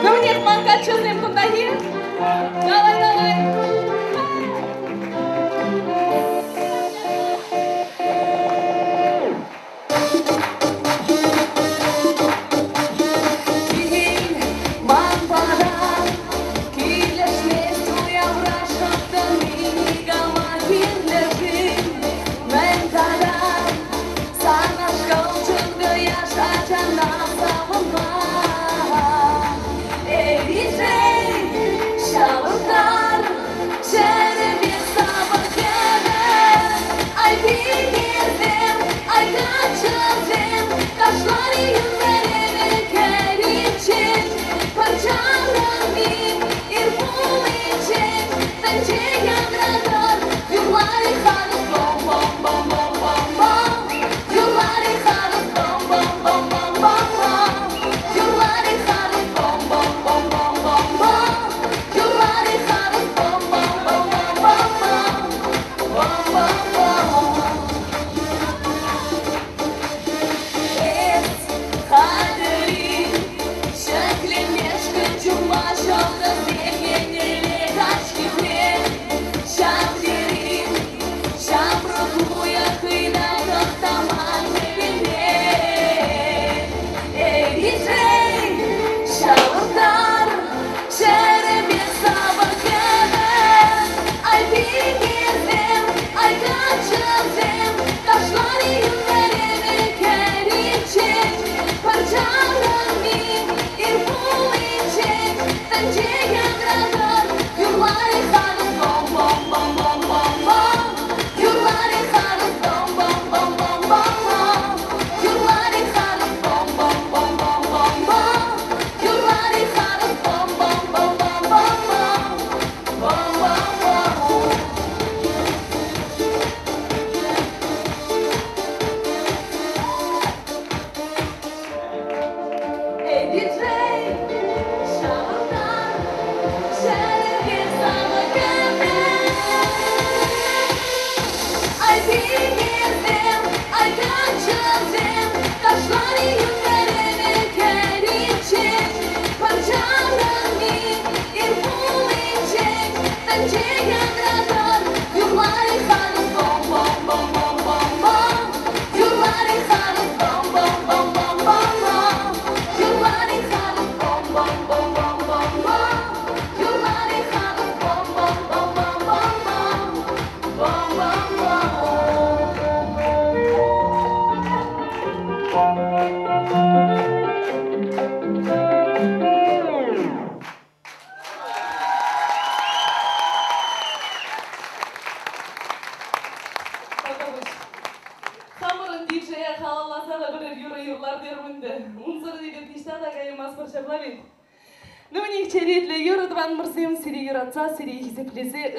Ну мне манка честным кундаги. Давай, давай.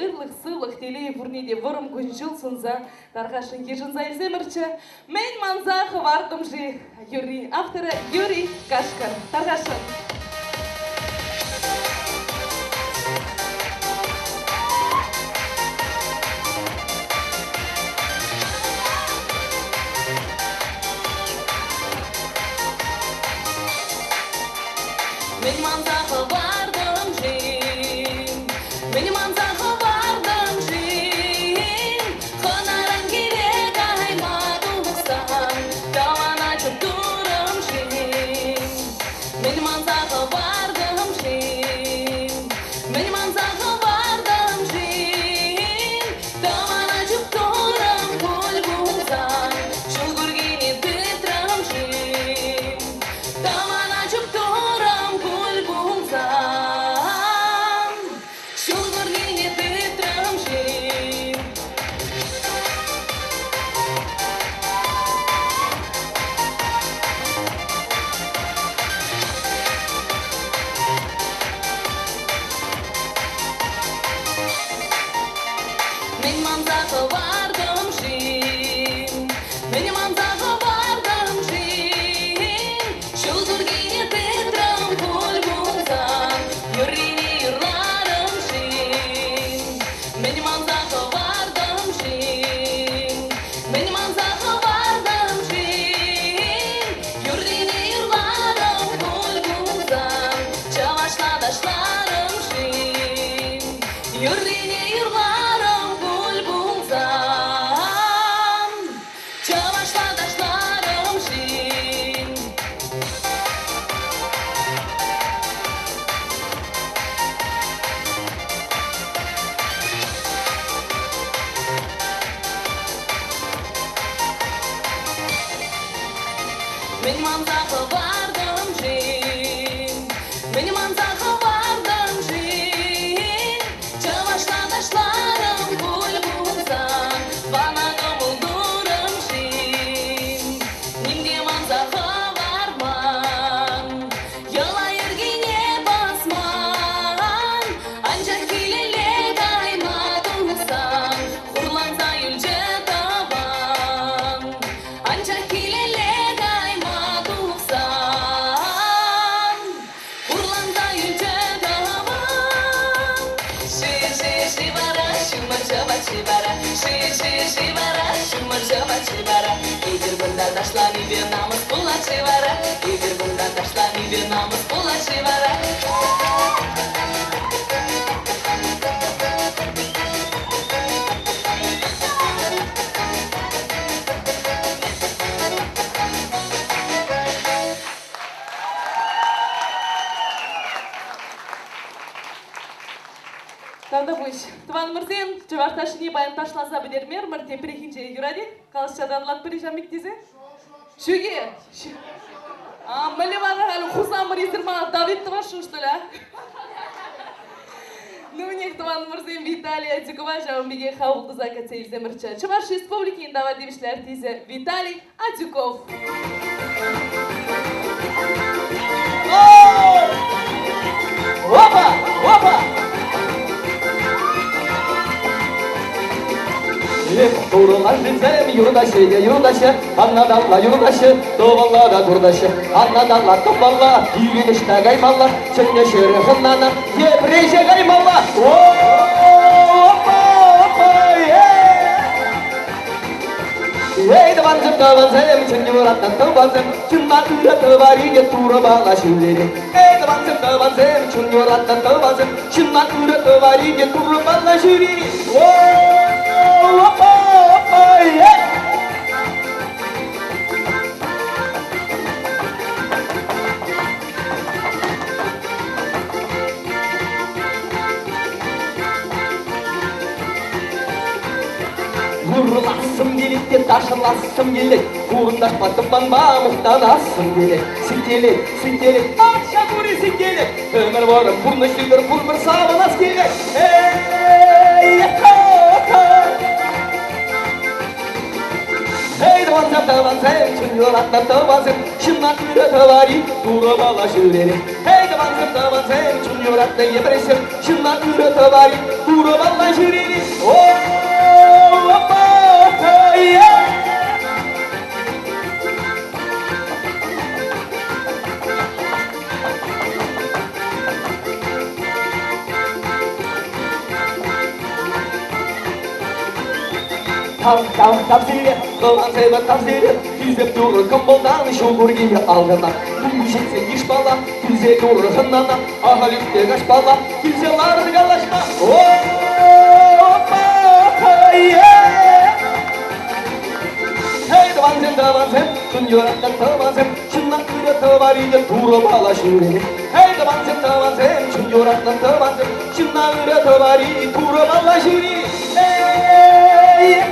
Ырлық-сылық телей вурнеде вырым күншіл сұнза, тарғашы ежін зайырземірчі, мен манзақы вардым жи, Юрий, авторы Юрий Кашкар, тарғашы. Мен манзақы вардым жи, мен манзақы вардым жи, қонаран керек аймадуғыстан, даван айтып тұрым жи. Мен манзақы вардым жи, мен манзақы вардым жи, даван айтып тұрым көл бұлзан, жыл көргене бітрім жи. Даван айтып тұрым көл бұлзан. vardım jin. Meni manzaga vardım jin. Çavaşla taşlarım kul bulsan. Bana domuldurum jin. Nimde manzaga varman. Yala yergine basman. Ancak kilele kayma tulsan. Kurlansa yülce taban. Ancak kilele kayma tulsan. Kurlansa yülce taban. Shivara, shimar java shivara. Shivara, shimar java shivara. Игорь бunda дошла небе намаз була shivara. Игорь bunda дошла небе намаз була shivara. Таңда бұш. Тұван мұрзен, жывақташыне баян ташласа білермер, мұрте перехинже юради, қалысшадан лат пережам мектезе? Шөге? Мүлі бағы әлі құзан бір езірмаға Давидті башын, что ли, а? Ну, нек Тұван мұрзен Виталий Адюкова жауынбеге қауыл қыза кәтсейілзе мұрча. Чуваш республикин дава девішлі артизе Виталий Адюков. Опа! Опа! Турла жильцем юрдаşı, anadalla yurdaşı, doğalla da durdaşı, anadalla topalla, yürüyüşte kaymallar, çöne şerefından, yepreyce kaymallar. Hoppa, hoppa, Ey davanzım davanzım, çöne yurattan davanzım, çınma üretı var iyice tura bağla şivleri. Ey davanzım davanzım, çöne yurattan davanzım, çınma üretı var iyice tura bağla şivleri. Vurulasım gelip de taşılasım gelip, uğundaşmadım banba muhtanasım gelip. Sikkelip, akşam vuri sikkelip, ömür varım burnu şilir bulmur sağlanas gelip. Hey, yaka. Hey davanzım, çün yorattan davanzım, şınlan üretı var iyi, dura bağla şüreri. Hey davanzım, çün yorattan yepresim, şınlan üretı var iyi, dura bağla şüreri. Hoppa, yeah! Tavsiye, dolan tavsiye, yüzep durur kımboldan, şukur gibi algıdan. Bu şekse iş bala, yüze durur hınana, aha lüfte kaç bala, yüze varır galaşma. Hoppa, yeah! Hey davanzım, şun yorattan davanzım, şundan üretı var iyice duru bağla şüreni. Hey davanzım, şun yorattan davanzım, şundan üretı var iyice duru bağla şüreni. Hey,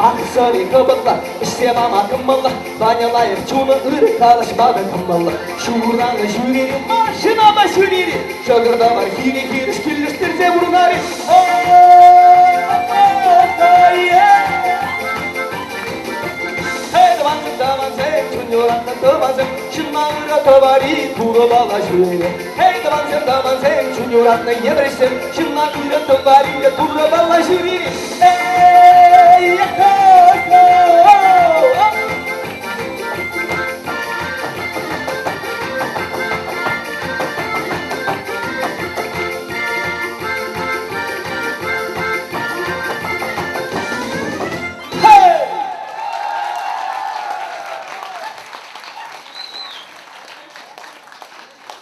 Aksarı kıbıklar, işte mama kımmallar, banyalayır çunu ırık kalışmadı kımmallar. Şuranı şüreri, maşına da şüreri, şagırda var hiri giriş kirleştirse vurunları. Hey davanzım, çün yorattan davanzım, şınma ırık var iyi, duru bağla şüreri. Hey davanzım, çün yorattan yebreştim, şınma ırık var iyi, duru bağla şüreri. Hey,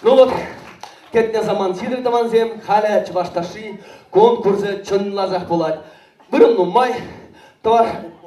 Ну вот, кетне заман сидір таманзем, халя чывашташи, конкурсы чынлазақ болады. Бір май, товар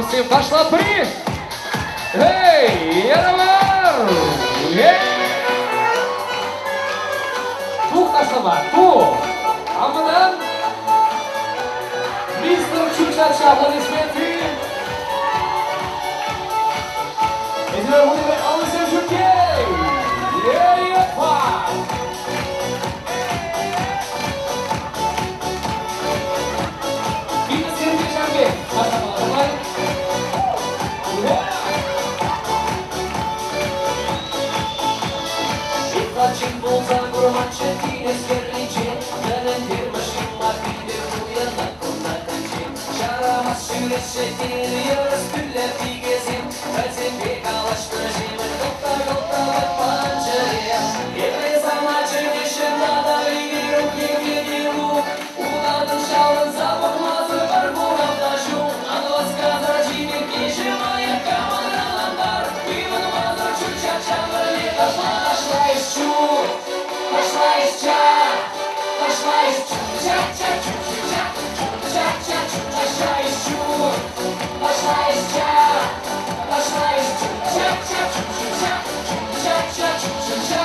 Чувствуем, пошла при! Эй, ярамар! Тух ташлама, тух! Амадан! Мистер Чучача, аплодисменты! И теперь будем Алысен Чукей! Ей-епа! Видите, Сергей Шамбек, ташлама, давай! Kaçın bulsa kurma çetine skerlice Denen bir maşınlar bilir uyana kona kaçın Şarama sürese değil yarız gülle bir gezin Kalsın bir kalaştı jimin Kopta kopta bak pançaya Yevre zamacı dışında da bilir ukiyediru Uladın şalın zavurmazı var buramda şun Anos kadar jimin kişimaya kamaralanlar Bimin mazır çuça çamır yedaslar Пошла из ча, пошла из ча-ча-ча-ча-ча, ча-ча-ча, пошла из чу, пошла из ча, пошла из ча-ча-ча-ча-ча, ча-ча-ча-ча-ча.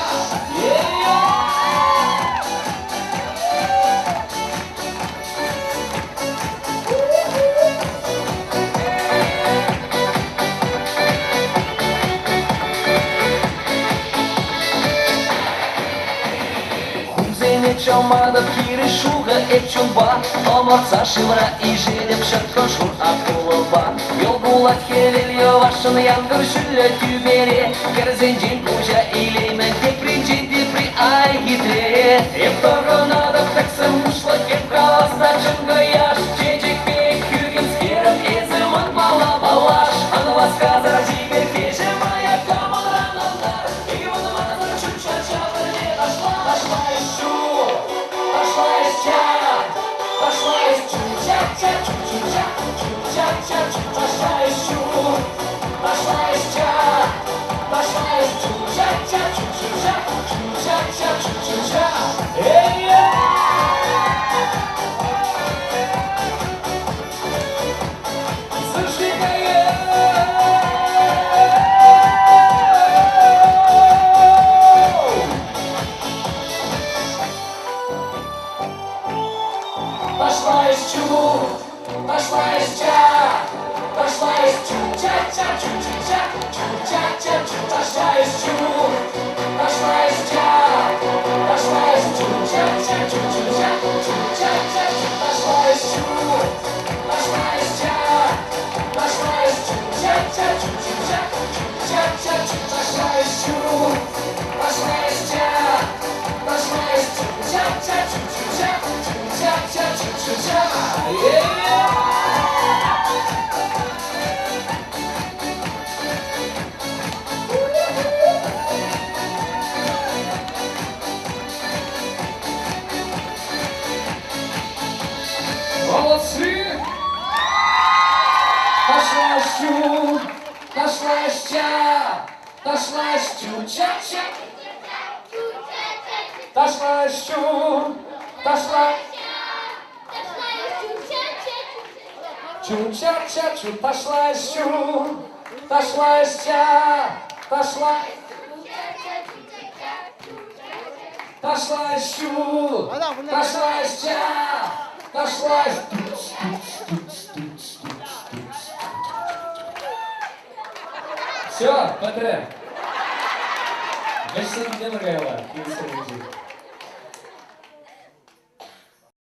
Чалмадов, Киры, Шуга, Эчумба Оморца, Шивра и Желем, Шатко, Шур, Акулова Йол Булат, Хевельё, Вашын, Янгыр, Шүлі, Тюбере Керзенджин, Пужа, Илеймен, Тепринджин, Тепри, Ай, Гитре Эптого надо, Таксам, Ушла, Кепка, Значинга, Яш Чечек, Пек, Кюгин, Скером, Эземан, Мала, Балаш Анова, Сказа, Жигер, Кеже, Моя, Камара, Нандар Иван, Мазар, Чуча, Чавр, не дошла Пошла еще Пошла из ча, пошла из чу-ча-ча, чу-ча-ча, чу-ча-ча, пошла из чу, пошла из ча, пошла из чу-ча-ча, чу-ча-ча, чу-ча-ча, чу-ча-ча. Эй-я! Зажигай! Пошла из чу, пошла из ча, пошла из чу-ча-ча, чу-ча-ча, чу-ча-ча, пошла из чу, пошла из ча, пошла из чу-ча-ча, чу-ча-ча, чу-ча-ча, пошла из чу, пошла из ча, пошла из чу-ча-ча, чу-ча-ча, чу-ча-ча, пошла из чу, пошла из ча, пошла из чу-ча-ча, чу-ча-ча. Cha-cha-cha-cha-cha, yeah! Молодцы! Пошла из чу, пошла из ча, пошла из чу-ча-ча. Пошла из чу, пошла чу-ча-ча-чу, пошла из чу, пошла из ча, пошла из чу, пошла из ча, пошла из... Все, подряд. Значит, не нравилось.